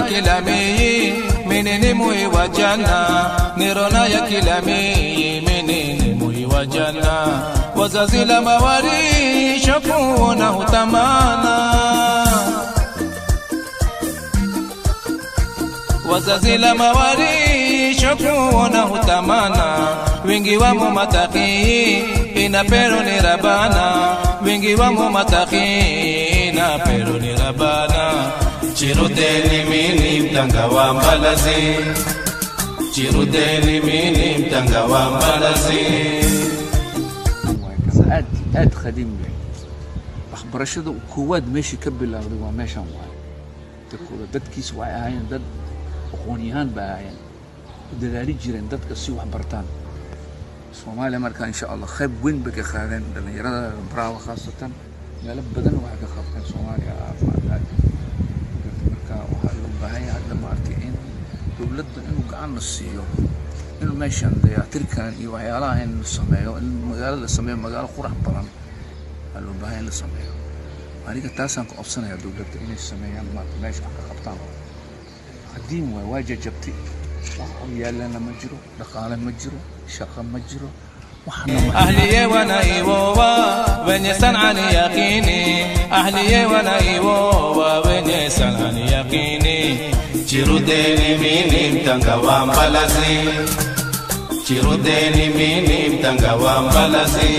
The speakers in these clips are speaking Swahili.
kilami menene mui wajana nirona ya kilami menene mui wajana wazazi la mawari shakuona hutamana wazazi la mawari shakuona hutamana wingi wa mumataki ina pero ni rabana wingi wa mumataki na pero ni rabana chirudeni mini mtanga wa mbalazi chirudeni mini mtanga wa mbalazi aad khadim waxbarashada kuwaad meeshii ka bilowday waa meeshan waay dadkiis way ahaayeen dad aqoon-yahan baa ahaayeen dadaali jireen dadka si wax bartaan Soomaaliya markaa insha Allah qayb weyn bay ka qaadeen dhalinyarada braawa khaasatan meelo badan waxay ka qabteen Soomaaliya caafimaad markaa waxaa loo baahan yahay hadda maartay in dowladda inuu gacan la siiyo inuu meeshan dayactirkan iyo waxyaalaha in la sameeyo in magaalada la sameeyo magaalo qurux badan waxaa loo baahan in la sameeyo aniga taasaan ku codsanaya dowladda inay sameeyaan maarta meesha wax ka qabtaan qadiim waa jajabtay yaalana ma jiro dhaqaale ma jiro shaqo ma jiro أهلي ونايووا ونسان عن يقيني أهلي ونايووا ونسان عن يقيني chirudeni mini mtanga wa mbalazi chirudeni mini mtanga wa mbalazi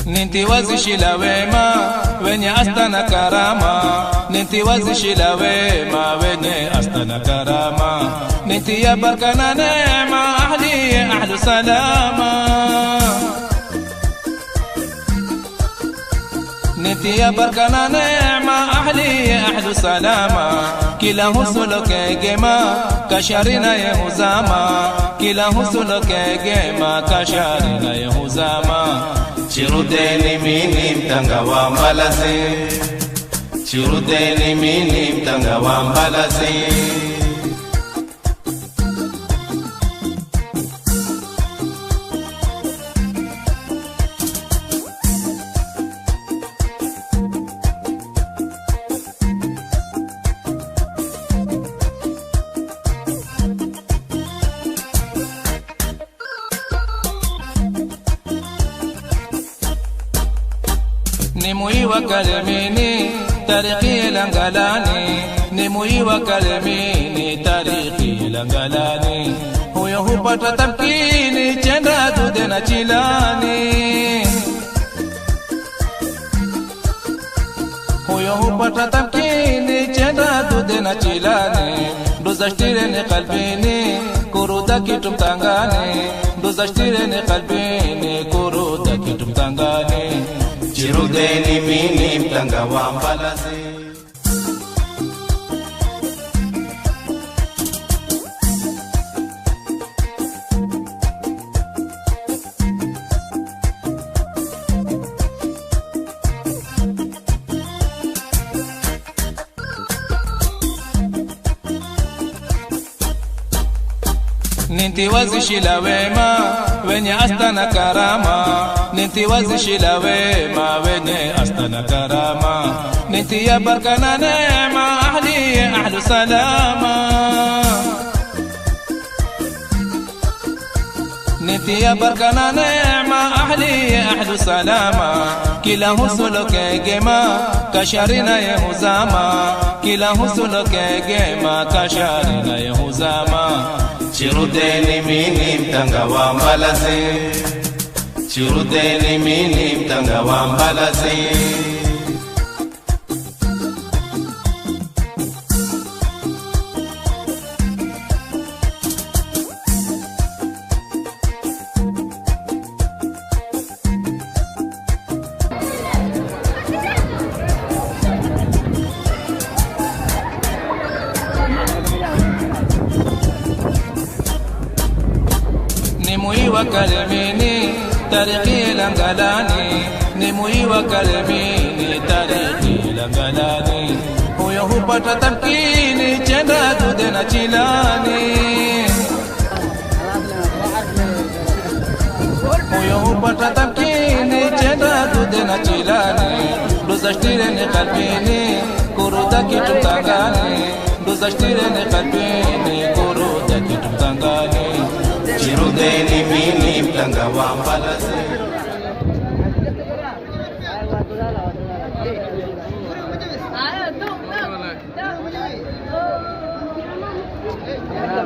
Ninti wazishila wema wenye astana karama Ninti wazishila wema wenye astana karama Ninti ya barkana neema ahli ahlu salama Ninti ya barkana neema ahli ahlu salama Kila husulo kegema kasharina yehuzama Kila husulo kegema kasharina yehuzama chirudeni mini mtanga wa mbalazi chirudeni mini mtanga wa mbalazi Nimui wa kalemini tarikhi langalani Nimui wa kalemini tarikhi langalani Huyo hupata tamkini chenda dude na chilani Huyo hupata tamkini chenda dude na chilani Ndoza shtireni kalbini kuruda kitu mtangani Ndoza shtireni kalbini kuruda kitu mtangani chirudeni mini mtanga wa mbalazi Ninti wazishila wema wenye astana karama Ninti wazishila wema wenye astana karama Ninti ya barkana neema ahli ahlu salama Ninti ya barkana neema ahli ahlu salama Kila husulo kegema kasharina yehuzama Kila husulo kegema kasharina yehuzama chirudeni mini mtanga wa mbalazi chirudeni mini mtanga wa mbalazi wa kalemini tarikhi langalani ni mui wa kalemini tarikhi langalani huyo hupata tamkini chenda dude na chilani huyo hupata tamkini chenda dude na chilani dozashtire ni kalbini kuruda kitu mtangani dozashtire ni kalbini kuruda kitu mtangani Chirudeni mini mtanga wa mbalase